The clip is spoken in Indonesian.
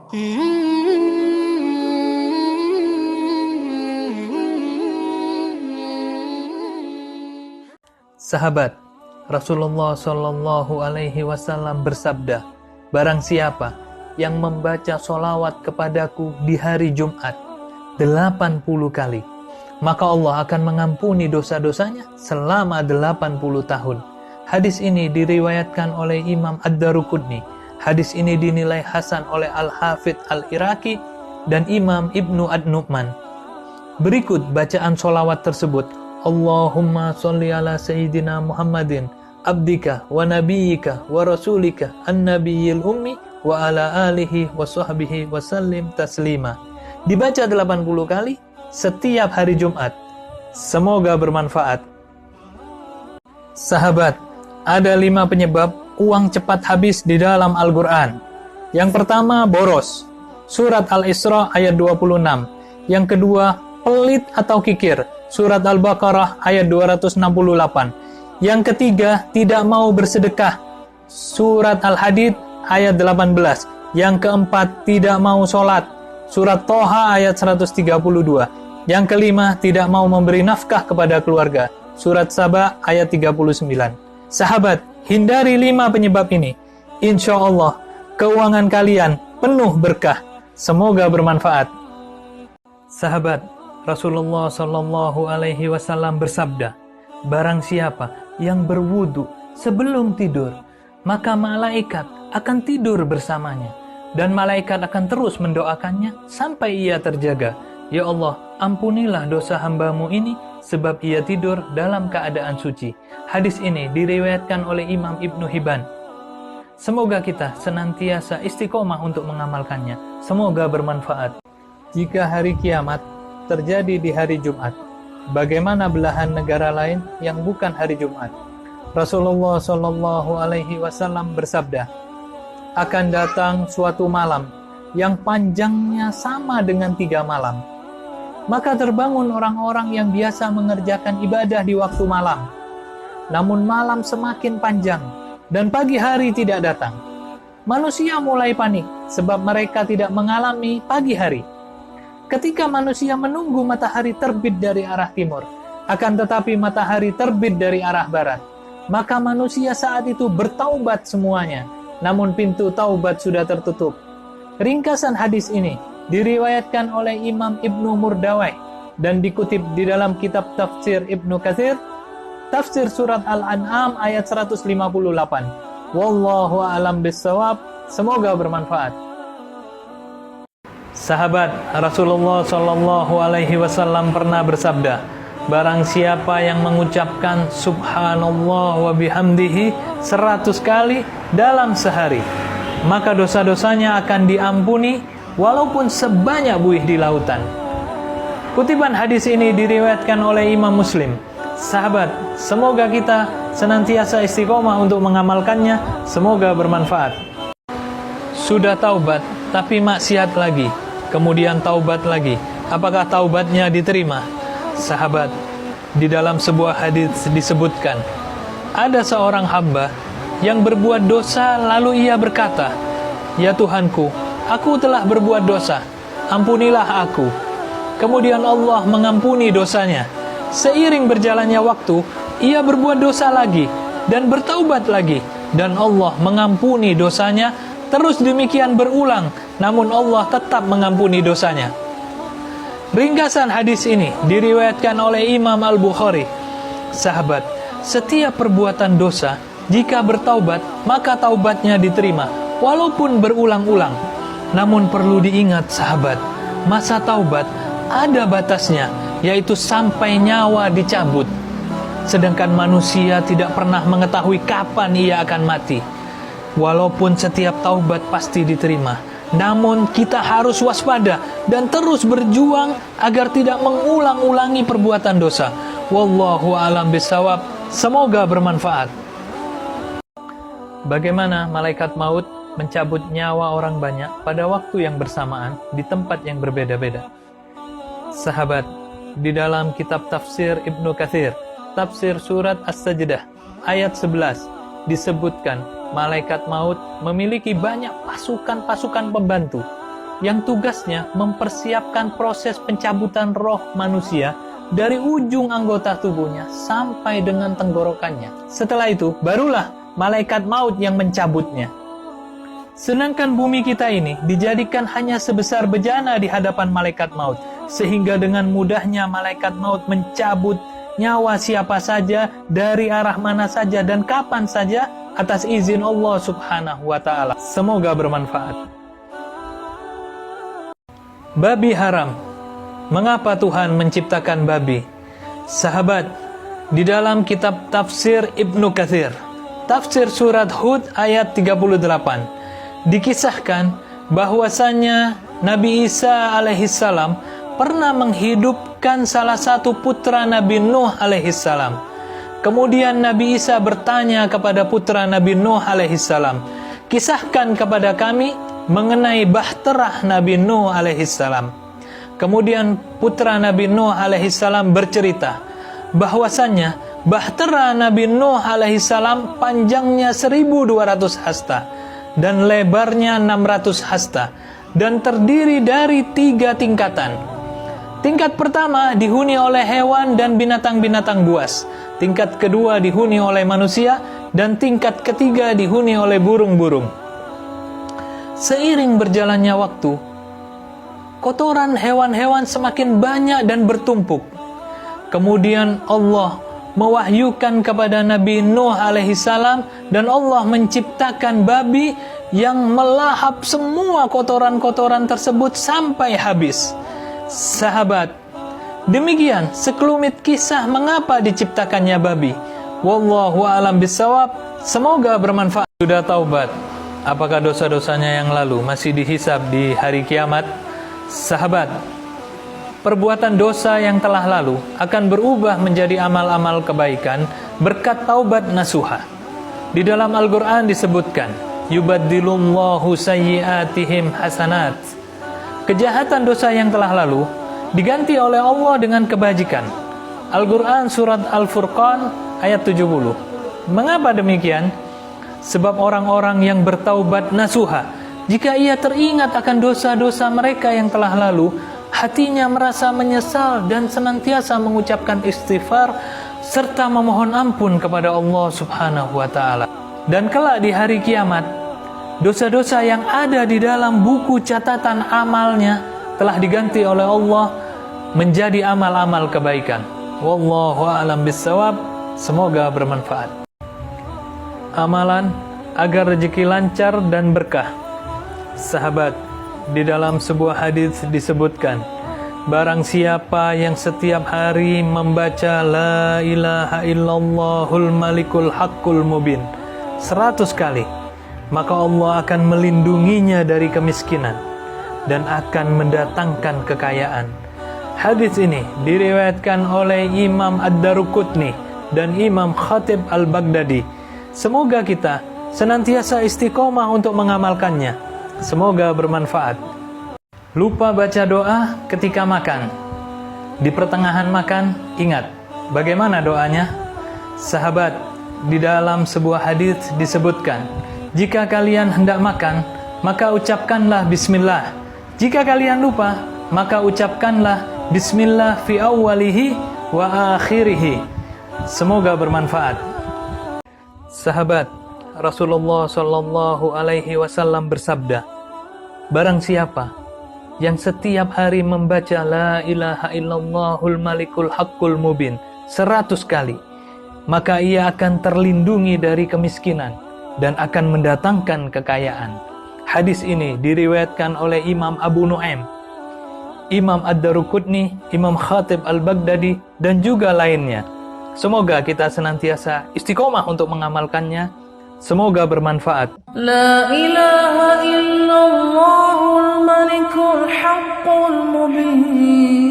Sahabat, Rasulullah Shallallahu Alaihi Wasallam bersabda, barang siapa yang membaca sholawat kepadaku di hari Jumat 80 kali, maka Allah akan mengampuni dosa-dosanya selama 80 tahun. Hadis ini diriwayatkan oleh Imam Ad-Daruqutni. Hadis ini dinilai hasan oleh Al-Hafidh Al-Iraqi dan Imam Ibnu Ad-Nu'man. Berikut bacaan sholawat tersebut. Allahumma sholli ala Sayyidina Muhammadin abdika wa nabiyyika wa rasulika an-nabiyyil ummi wa ala alihi wa sahbihi wa sallim taslima. Dibaca 80 kali setiap hari Jumat. Semoga bermanfaat. Sahabat, ada 5 penyebab uang cepat habis di dalam Al-Quran. Yang pertama, boros. Surat Al-Isra ayat 26. Yang kedua, pelit atau kikir. Surat Al-Baqarah ayat 268. Yang ketiga, tidak mau bersedekah. Surat Al-Hadid ayat 18. Yang keempat, tidak mau sholat. Surat Toha ayat 132. Yang kelima, tidak mau memberi nafkah kepada keluarga. Surat Saba ayat 39. Sahabat, hindari 5 penyebab ini. Insya Allah, keuangan kalian penuh berkah. Semoga bermanfaat. Sahabat, Rasulullah Shallallahu Alaihi Wasallam bersabda, barang siapa yang berwudu sebelum tidur, maka malaikat akan tidur bersamanya, dan malaikat akan terus mendoakannya sampai ia terjaga. Ya Allah, ampunilah dosa hambamu ini, sebab ia tidur dalam keadaan suci. Hadis ini diriwayatkan oleh Imam Ibnu Hibban. Semoga kita senantiasa istiqomah untuk mengamalkannya. Semoga bermanfaat. Jika hari kiamat terjadi di hari Jumat, bagaimana belahan negara lain yang bukan hari Jumat? Rasulullah Shallallahu Alaihi Wasallam bersabda, akan datang suatu malam yang panjangnya sama dengan 3 malam. Maka terbangun orang-orang yang biasa mengerjakan ibadah di waktu malam. Namun malam semakin panjang dan pagi hari tidak datang. Manusia mulai panik sebab mereka tidak mengalami pagi hari. Ketika manusia menunggu matahari terbit dari arah timur, akan tetapi matahari terbit dari arah barat, maka manusia saat itu bertaubat semuanya, namun pintu taubat sudah tertutup. Ringkasan hadis ini diriwayatkan oleh Imam Ibnu Murdawai dan dikutip di dalam kitab tafsir Ibnu Katsir, tafsir surat Al-An'am ayat 158. Wallahu a'lam bissawab. Semoga bermanfaat. Sahabat, Rasulullah Shallallahu Alaihi Wasallam pernah bersabda, barang siapa yang mengucapkan Subhanallah wa bihamdihi 100 kali dalam sehari, maka dosa-dosanya akan diampuni walaupun sebanyak buih di lautan. Kutipan hadis ini diriwayatkan oleh Imam Muslim. Sahabat, semoga kita senantiasa istiqomah untuk mengamalkannya. Semoga bermanfaat. Sudah taubat tapi maksiat lagi, kemudian taubat lagi, apakah taubatnya diterima? Sahabat, di dalam sebuah hadis disebutkan, ada seorang hamba yang berbuat dosa lalu ia berkata, ya Tuhanku, aku telah berbuat dosa, ampunilah aku. Kemudian Allah mengampuni dosanya. Seiring berjalannya waktu, ia berbuat dosa lagi dan bertaubat lagi, dan Allah mengampuni dosanya. Terus demikian berulang, namun Allah tetap mengampuni dosanya. Ringkasan hadis ini diriwayatkan oleh Imam Al-Bukhari. Sahabat, setiap perbuatan dosa, jika bertaubat, maka taubatnya diterima, walaupun berulang-ulang. Namun perlu diingat sahabat, masa taubat ada batasnya, yaitu sampai nyawa dicabut. Sedangkan manusia tidak pernah mengetahui kapan ia akan mati. Walaupun setiap taubat pasti diterima, namun kita harus waspada dan terus berjuang agar tidak mengulang-ulangi perbuatan dosa. Wallahu a'lam bishawab. Semoga bermanfaat. Bagaimana malaikat maut mencabut nyawa orang banyak pada waktu yang bersamaan di tempat yang berbeda-beda? Sahabat, di dalam kitab tafsir Ibnu Katsir, tafsir surat As-Sajdah ayat 11 disebutkan malaikat maut memiliki banyak pasukan-pasukan pembantu. yang tugasnya mempersiapkan proses pencabutan roh manusia dari ujung anggota tubuhnya sampai dengan tenggorokannya. Setelah itu, barulah malaikat maut yang mencabutnya. Sedangkan bumi kita ini dijadikan hanya sebesar bejana di hadapan malaikat maut, sehingga dengan mudahnya malaikat maut mencabut nyawa siapa saja, dari arah mana saja, dan kapan saja, atas izin Allah Subhanahu wa Ta'ala. Semoga bermanfaat. Babi haram. Mengapa Tuhan menciptakan babi? Sahabat, di dalam kitab tafsir Ibnu Katsir, tafsir surat Hud ayat 38, dikisahkan bahwasanya Nabi Isa alaihissalam pernah menghidupkan salah satu putra Nabi Nuh alaihissalam. Kemudian Nabi Isa bertanya kepada putra Nabi Nuh alaihissalam, kisahkan kepada kami mengenai bahterah Nabi Nuh alaihissalam. Kemudian putra Nabi Nuh alaihissalam bercerita bahwasanya bahtera Nabi Nuh alaihissalam panjangnya 1200 hasta dan lebarnya 600 hasta dan terdiri dari 3 tingkatan. Tingkat pertama dihuni oleh hewan dan binatang-binatang buas. Tingkat kedua dihuni oleh manusia dan tingkat ketiga dihuni oleh burung-burung. Seiring berjalannya waktu, kotoran hewan-hewan semakin banyak dan bertumpuk. Kemudian Allah mewahyukan kepada Nabi Nuh alaihissalam dan Allah menciptakan babi yang melahap semua kotoran-kotoran tersebut sampai habis. Sahabat, demikian sekelumit kisah mengapa diciptakannya babi. Wallahu a'lam bishawab. Semoga bermanfaat. Sudah taubat, apakah dosa-dosanya yang lalu masih dihisab di hari kiamat? Sahabat, perbuatan dosa yang telah lalu akan berubah menjadi amal-amal kebaikan berkat taubat nasuha. Di dalam Al-Quran disebutkan, yubaddilullahu sayyiatihim hasanat. Kejahatan dosa yang telah lalu diganti oleh Allah dengan kebajikan. Al-Quran surat Al-Furqan ayat 70. Mengapa demikian? Sebab orang-orang yang bertaubat nasuha, jika ia teringat akan dosa-dosa mereka yang telah lalu, hatinya merasa menyesal dan senantiasa mengucapkan istighfar serta memohon ampun kepada Allah Subhanahu wa Ta'ala. Dan kelak di hari kiamat, dosa-dosa yang ada di dalam buku catatan amalnya telah diganti oleh Allah menjadi amal-amal kebaikan. Wallahu a'lam bishawab. Semoga bermanfaat. Amalan agar rezeki lancar dan berkah. Sahabat, di dalam sebuah hadis disebutkan, barang siapa yang setiap hari membaca la ilaha illallahul malikul haqqul mubin 100 kali, maka Allah akan melindunginya dari kemiskinan dan akan mendatangkan kekayaan. Hadis ini diriwayatkan oleh Imam Ad-Daruqutni dan Imam Khatib Al-Baghdadi. Semoga kita senantiasa istiqomah untuk mengamalkannya. Semoga bermanfaat. Lupa baca doa ketika makan. Di pertengahan makan, ingat bagaimana doanya? Sahabat, di dalam sebuah hadis disebutkan, jika kalian hendak makan, maka ucapkanlah bismillah. Jika kalian lupa, maka ucapkanlah bismillah fi awwalihi wa akhirihi. Semoga bermanfaat. Sahabat, Rasulullah Shallallahu Alaihi Wasallam bersabda, barang siapa yang setiap hari membaca la ilaha illallahul malikul haqqul mubin 100 kali, maka ia akan terlindungi dari kemiskinan dan akan mendatangkan kekayaan. Hadis ini diriwayatkan oleh Imam Abu Nuaim, Imam Ad-Daruqutni, Imam Khatib Al-Baghdadi, dan juga lainnya. Semoga kita senantiasa istiqomah untuk mengamalkannya. Semoga bermanfaat. La ilaha illallahul malikul haqqul mubin.